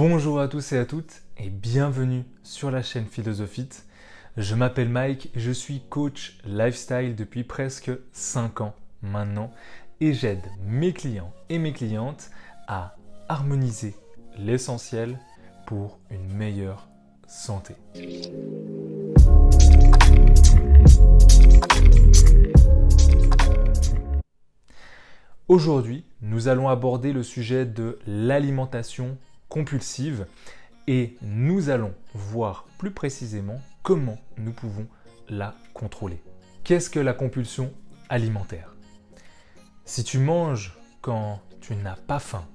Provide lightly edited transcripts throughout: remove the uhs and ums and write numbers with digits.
Bonjour à tous et à toutes et bienvenue sur la chaîne Philosophite. Je m'appelle Mike, je suis coach lifestyle depuis presque 5 ans maintenant et j'aide mes clients et mes clientes à harmoniser l'essentiel pour une meilleure santé. Aujourd'hui, nous allons aborder le sujet de l'alimentation compulsive et nous allons voir plus précisément comment nous pouvons la contrôler. Qu'est-ce que la compulsion alimentaire? Si tu manges quand tu n'as pas faim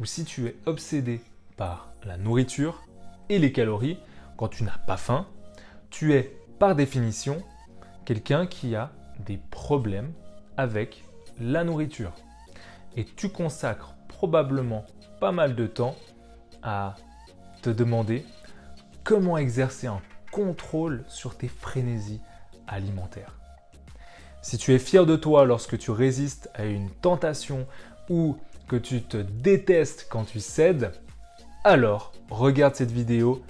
ou si tu es obsédé par la nourriture et les calories quand tu n'as pas faim, tu es par définition quelqu'un qui a des problèmes avec la nourriture. Et tu consacres probablement pas mal de temps à te demander comment exercer un contrôle sur tes frénésies alimentaires. Si tu es fier de toi lorsque tu résistes à une tentation ou que tu te détestes quand tu cèdes, alors regarde cette vidéo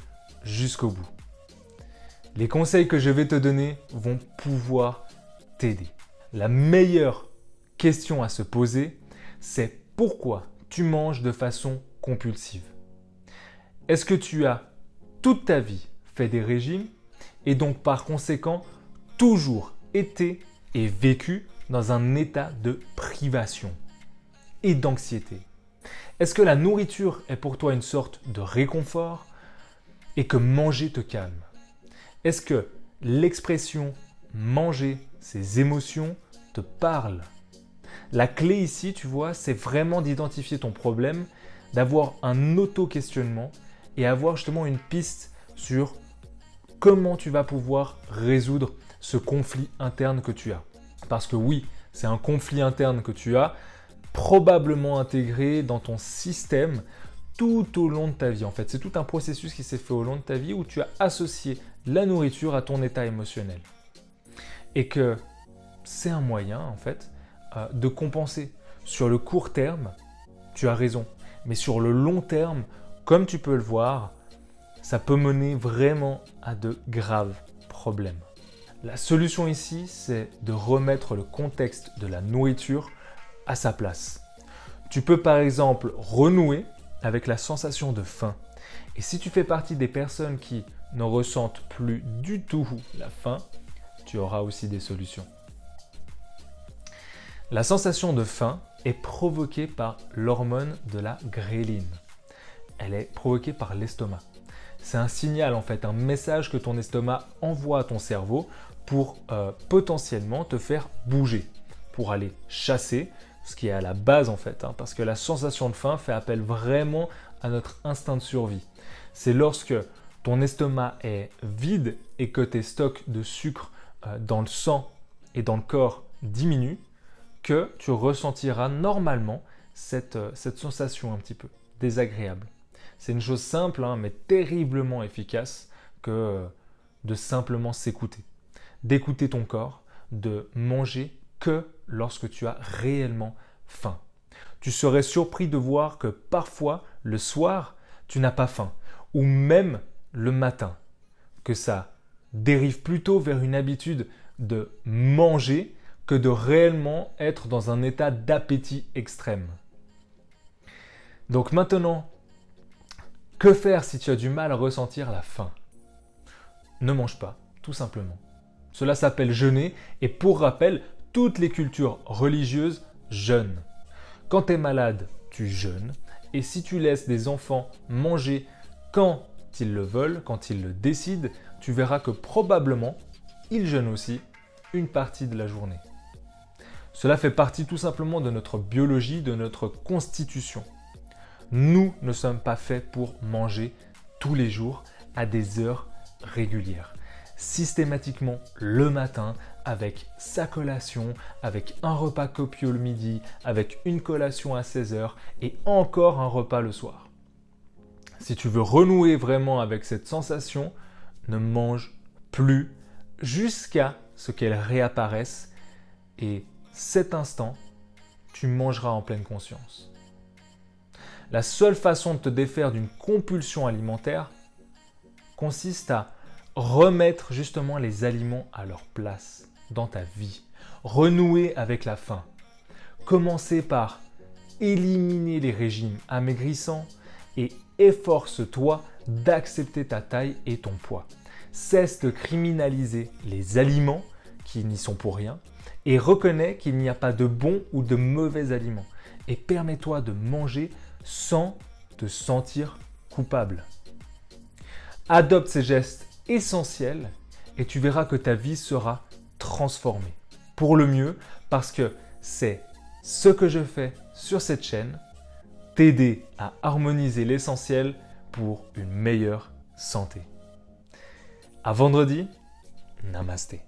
jusqu'au bout. Les conseils que je vais te donner vont pouvoir t'aider. La meilleure question à se poser, c'est pourquoi tu manges de façon compulsive. Est-ce que tu as toute ta vie fait des régimes et donc par conséquent toujours été et vécu dans un état de privation et d'anxiété? Est-ce que la nourriture est pour toi une sorte de réconfort et que manger te calme? Est-ce que l'expression manger ses émotions te parle? La clé ici, tu vois, c'est vraiment d'identifier ton problème, d'avoir un auto-questionnement et avoir justement une piste sur comment tu vas pouvoir résoudre ce conflit interne que tu as. Parce que oui, c'est un conflit interne que tu as probablement intégré dans ton système tout au long de ta vie. En fait, c'est tout un processus qui s'est fait au long de ta vie où tu as associé la nourriture à ton état émotionnel. Et que c'est un moyen, en fait, de compenser. Sur le court terme, tu as raison. Mais sur le long terme, comme tu peux le voir, ça peut mener vraiment à de graves problèmes. La solution ici, c'est de remettre le contexte de la nourriture à sa place. Tu peux par exemple renouer avec la sensation de faim. Et si tu fais partie des personnes qui ne ressentent plus du tout la faim, tu auras aussi des solutions. La sensation de faim est provoquée par l'hormone de la gréline. Elle est provoquée par l'estomac. C'est un signal en fait, un message que ton estomac envoie à ton cerveau pour potentiellement te faire bouger, pour aller chasser, ce qui est à la base en fait, parce que la sensation de faim fait appel vraiment à notre instinct de survie. C'est lorsque ton estomac est vide et que tes stocks de sucre dans le sang et dans le corps diminuent, que tu ressentiras normalement cette sensation un petit peu désagréable. C'est une chose simple, mais terriblement efficace que de simplement s'écouter. D'écouter ton corps, de manger que lorsque tu as réellement faim. Tu serais surpris de voir que parfois, le soir, tu n'as pas faim. Ou même le matin, que ça dérive plutôt vers une habitude de manger que de réellement être dans un état d'appétit extrême. Donc maintenant, que faire si tu as du mal à ressentir la faim? Ne mange pas, tout simplement. Cela s'appelle jeûner et pour rappel, toutes les cultures religieuses jeûnent. Quand tu es malade, tu jeûnes et si tu laisses des enfants manger quand ils le veulent, quand ils le décident, tu verras que probablement, ils jeûnent aussi une partie de la journée. Cela fait partie tout simplement de notre biologie, de notre constitution. Nous ne sommes pas faits pour manger tous les jours à des heures régulières. Systématiquement le matin, avec sa collation, avec un repas copieux le midi, avec une collation à 16h et encore un repas le soir. Si tu veux renouer vraiment avec cette sensation, ne mange plus jusqu'à ce qu'elle réapparaisse et cet instant, tu mangeras en pleine conscience. La seule façon de te défaire d'une compulsion alimentaire consiste à remettre justement les aliments à leur place dans ta vie. Renouer avec la faim. Commencer par éliminer les régimes amaigrissants et efforce-toi d'accepter ta taille et ton poids. Cesse de criminaliser les aliments qui n'y sont pour rien et reconnais qu'il n'y a pas de bons ou de mauvais aliments. Et permets-toi de manger sans te sentir coupable. Adopte ces gestes essentiels et tu verras que ta vie sera transformée. Pour le mieux, parce que c'est ce que je fais sur cette chaîne, t'aider à harmoniser l'essentiel pour une meilleure santé. À vendredi, namasté.